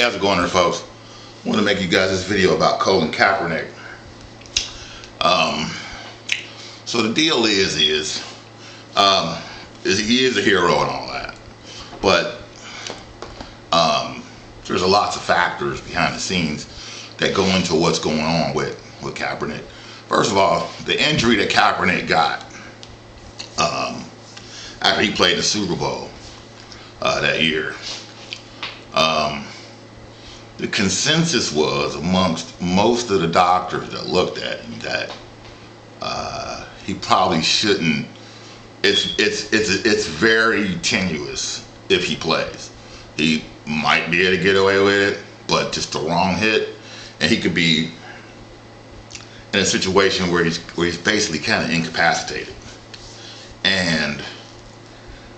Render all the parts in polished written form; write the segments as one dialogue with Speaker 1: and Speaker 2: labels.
Speaker 1: Hey, how's it going there, folks? I want to make you guys this video about Colin Kaepernick. So the deal is he is a hero and all that, but there's lots of factors behind the scenes that go into what's going on with Kaepernick. First of all, the injury that Kaepernick got after he played the Super Bowl that year. The consensus was amongst most of the doctors that looked at him that he probably shouldn't. It's very tenuous if he plays. He might be able to get away with it, but just the wrong hit, and he could be in a situation where he's basically kind of incapacitated. And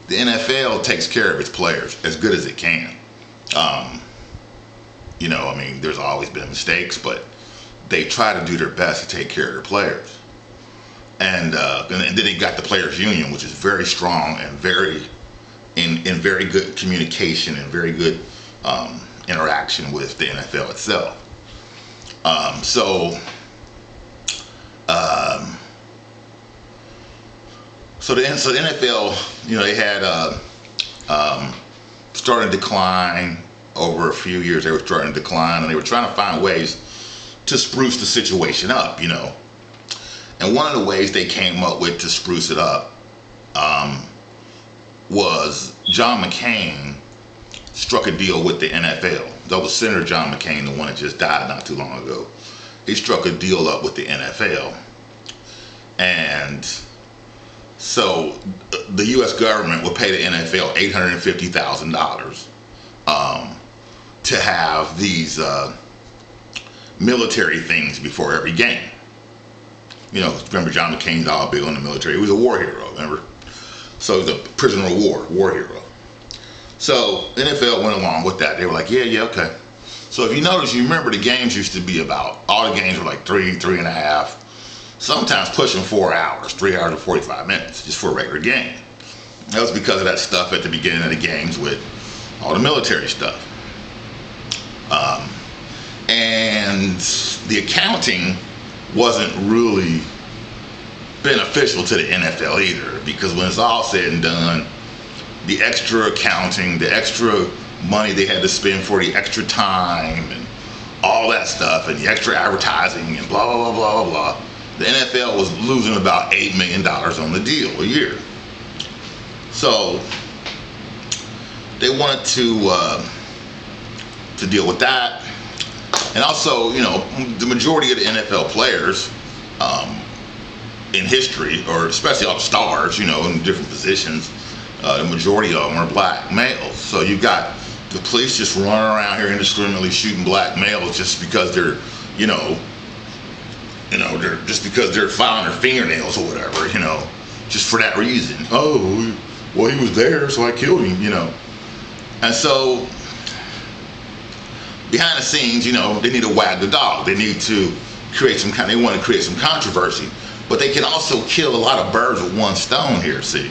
Speaker 1: the NFL takes care of its players as good as it can. There's always been mistakes, but they try to do their best to take care of their players. And then they got the players' union, which is very strong and very very good communication and very good interaction with the NFL itself. So the NFL, they had started to decline over a few years. They were starting to decline, and they were trying to find ways to spruce the situation up, And one of the ways they came up with to spruce it up was John McCain struck a deal with the NFL. That was Senator John McCain, the one that just died not too long ago. He struck a deal up with the NFL. And so the U.S. government would pay the NFL $850,000 to have these military things before every game. Remember John McCain's all big on the military. He was a war hero, remember? So he was a prisoner of war hero. So the NFL went along with that. They were like, yeah, okay. So if you notice, you remember the games used to be all the games were like 3.5, sometimes pushing 4 hours, 3 hours and 45 minutes, just for a regular game. That was because of that stuff at the beginning of the games with all the military stuff. And the accounting wasn't really beneficial to the NFL either, because when it's all said and done, the extra accounting, the extra money they had to spend for the extra time and all that stuff, and the extra advertising and blah, blah, blah, blah, blah, the NFL was losing about $8 million on the deal a year. So they wanted to deal with that. And also, the majority of the NFL players in history, or especially all the stars, in different positions, the majority of them are black males. So you've got the police just running around here indiscriminately shooting black males just because they're, just because they're filing their fingernails or whatever, just for that reason. Oh, well, he was there, so I killed him, And so behind the scenes, they need to wag the dog. They need to they want to create some controversy, but they can also kill a lot of birds with one stone here, see.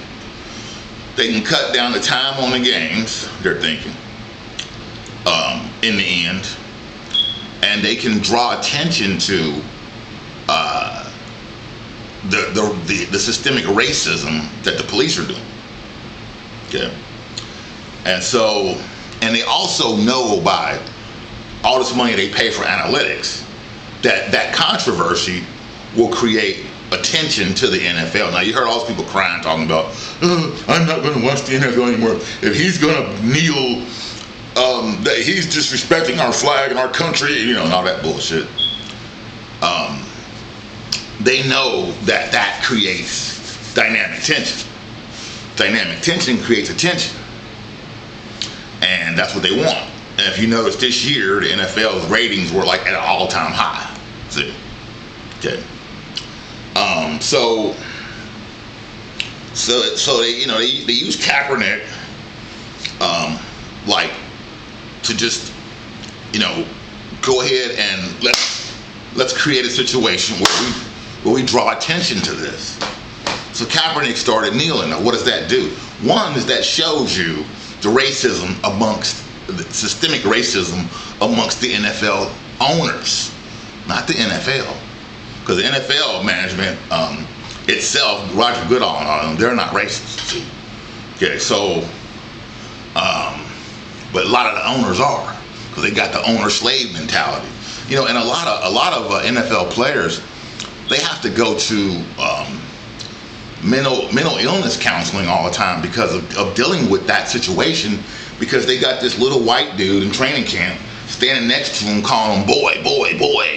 Speaker 1: They can cut down the time on the games, they're thinking, in the end, and they can draw attention to the systemic racism that the police are doing. Okay. And they also know by all this money they pay for analytics that controversy will create attention to the NFL. Now, you heard all those people crying, talking about, I'm not going to watch the NFL anymore. If he's going to kneel, that he's disrespecting our flag and our country, and all that bullshit. They know that creates dynamic tension. Dynamic tension creates attention. And that's what they want. And if you notice this year, the NFL's ratings were like at an all-time high. See? Okay. So they they use Kaepernick to just go ahead and let's create a situation where we draw attention to this. So Kaepernick started kneeling. Now, what does that do? One is that shows you the racism amongst systemic racism amongst the NFL owners, not the NFL, because the NFL management itself, Roger Goodall and all of them, they're not racist. See? Okay, so, but a lot of the owners are, because they got the owner-slave mentality. You know, and a lot of NFL players, they have to go to mental illness counseling all the time because of dealing with that situation, because they got this little white dude in training camp standing next to him calling him boy,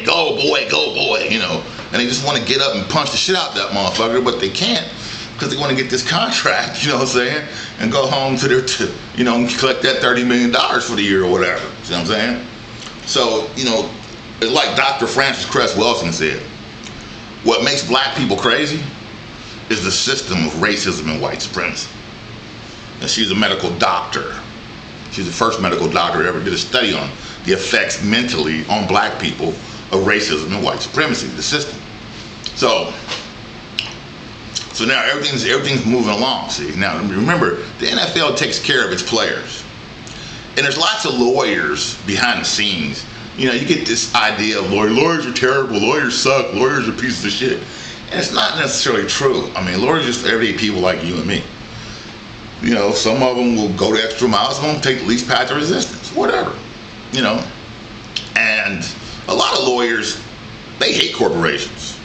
Speaker 1: go boy, you know, and they just want to get up and punch the shit out that motherfucker, but they can't because they want to get this contract, you know what I'm saying, and go home to their, you know, and collect that $30 million for the year or whatever, see what I'm saying? So, you know, like Dr. Frances Cress Welsing said, what makes black people crazy is the system of racism and white supremacy. And she's a medical doctor. She's the first medical doctor who ever did a study on the effects mentally on black people of racism and white supremacy, the system. So now everything's moving along, see. Now remember, the NFL takes care of its players. And there's lots of lawyers behind the scenes. You know, you get this idea of lawyers are terrible, lawyers suck, lawyers are pieces of shit. And it's not necessarily true. I mean, lawyers are just everyday people like you and me. You know, some of them will go the extra mile, some of them take the least path of resistance, whatever. You know, and a lot of lawyers, they hate corporations.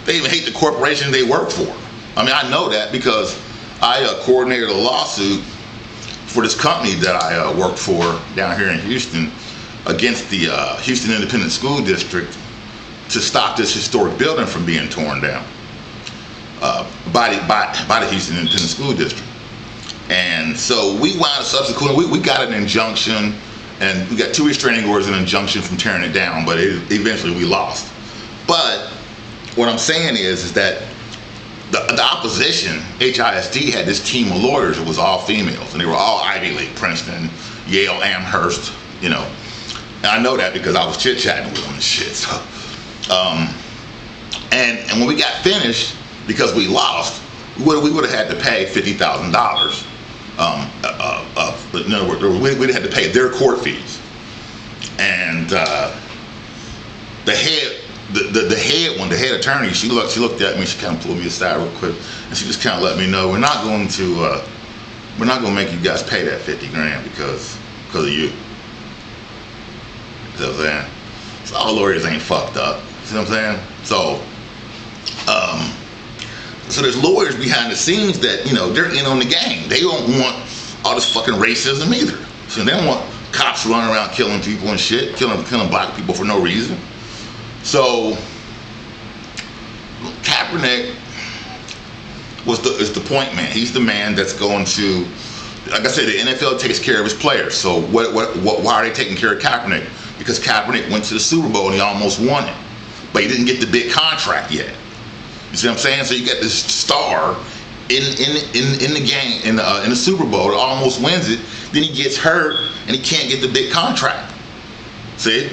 Speaker 1: They even hate the corporation they work for. I mean, I know that because I coordinated a lawsuit for this company that I worked for down here in Houston against the Houston Independent School District to stop this historic building from being torn down by the Houston Independent School District. And so we wound up subsequently, we got an injunction, and we got 2 restraining orders and an injunction from tearing it down, but eventually we lost. But what I'm saying is that the opposition, HISD, had this team of lawyers. It was all females, and they were all Ivy League, Princeton, Yale, Amherst, you know. And I know that because I was chit-chatting with them and shit. So, and when we got finished, because we lost, we would have had to pay $50,000. In other words, we'd have to pay their court fees. And the head attorney, she looked at me, she kind of pulled me aside real quick, and she just kind of let me know, we're not going to make you guys pay that $50,000 because of you. You know what I'm saying? So all lawyers ain't fucked up. See what I'm saying? So there's lawyers behind the scenes that, you know, they're in on the game. They don't want all this fucking racism either. So they don't want cops running around killing people and shit, killing black people for no reason. So Kaepernick is the point man. He's the man that's going to, like I said, the NFL takes care of its players. So why are they taking care of Kaepernick? Because Kaepernick went to the Super Bowl and he almost won it, but he didn't get the big contract yet. You see what I'm saying? So you got this star in the game in the Super Bowl that almost wins it. Then he gets hurt and he can't get the big contract. See?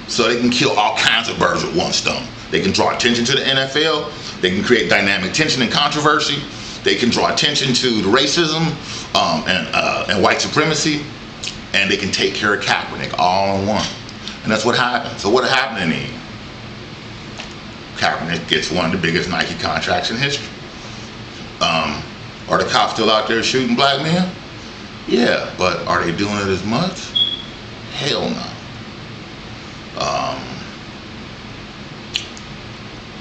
Speaker 1: So they can kill all kinds of birds with one stone. They can draw attention to the NFL. They can create dynamic tension and controversy. They can draw attention to the racism and white supremacy. And they can take care of Kaepernick all in one. And that's what happened. So what happened in the end? Kaepernick gets one of the biggest Nike contracts in history. Are the cops still out there shooting black men? Yeah, but are they doing it as much? Hell no.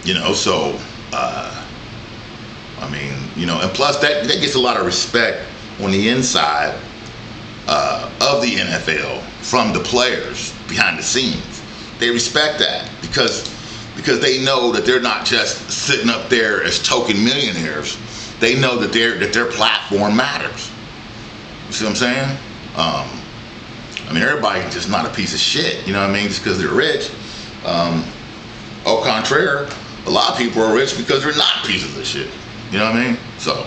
Speaker 1: You know, so I mean, you know, and plus that gets a lot of respect on the inside of the NFL from the players behind the scenes. They respect that because they know that they're not just sitting up there as token millionaires. They know that their platform matters. You see what I'm saying? I mean, everybody's just not a piece of shit. You know what I mean? Just because they're rich. Au contraire, a lot of people are rich because they're not pieces of shit. You know what I mean? So,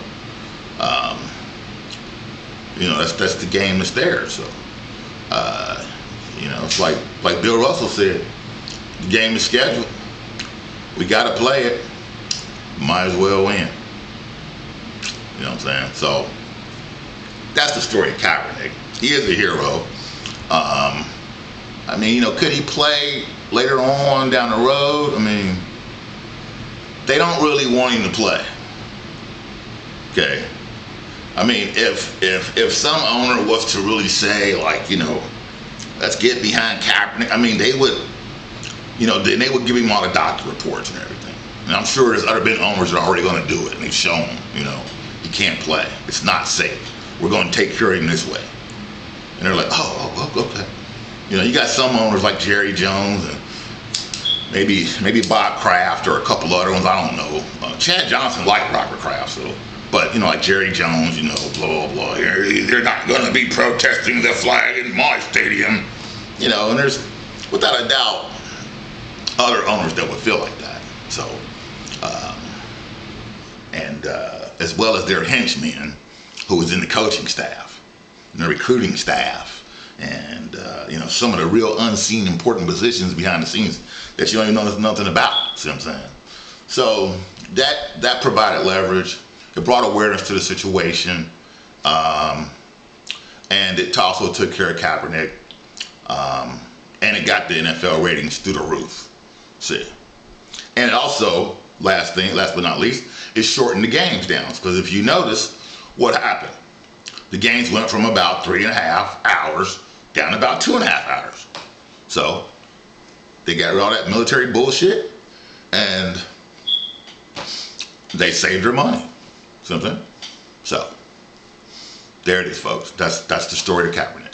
Speaker 1: you know, that's the game that's there. So, you know, it's like Bill Russell said, the game is scheduled. We got to play it. Might as well win. You know what I'm saying? So, that's the story of Kaepernick. He is a hero. I mean, could he play later on down the road? I mean, they don't really want him to play. Okay. I mean, if some owner was to really say, like, let's get behind Kaepernick, I mean, they would, then they would give him all the doctor reports and everything. And I'm sure there's other big owners that are already going to do it, and they've shown him, he can't play. It's not safe. We're going to take care of him this way. And they're like, oh, okay. You got some owners like Jerry Jones and maybe Bob Kraft or a couple other ones. I don't know. Chad Johnson liked Robert Kraft, so. But, like Jerry Jones, blah, blah, blah. They're not going to be protesting the flag in my stadium. And there's, without a doubt, other owners that would feel like that. So, as well as their henchmen who was in the coaching staff and the recruiting staff and, some of the real unseen important positions behind the scenes that you don't even know nothing about. See what I'm saying? So that provided leverage. It brought awareness to the situation, and it also took care of Kaepernick, and it got the NFL ratings through the roof. See, and it also, last but not least, it shortened the games down, because if you notice what happened, the games went from about 3.5 hours down to about 2.5 hours. So they got rid of all that military bullshit, and they saved their money. Something. So there it is, folks. That's the story of Kaepernick.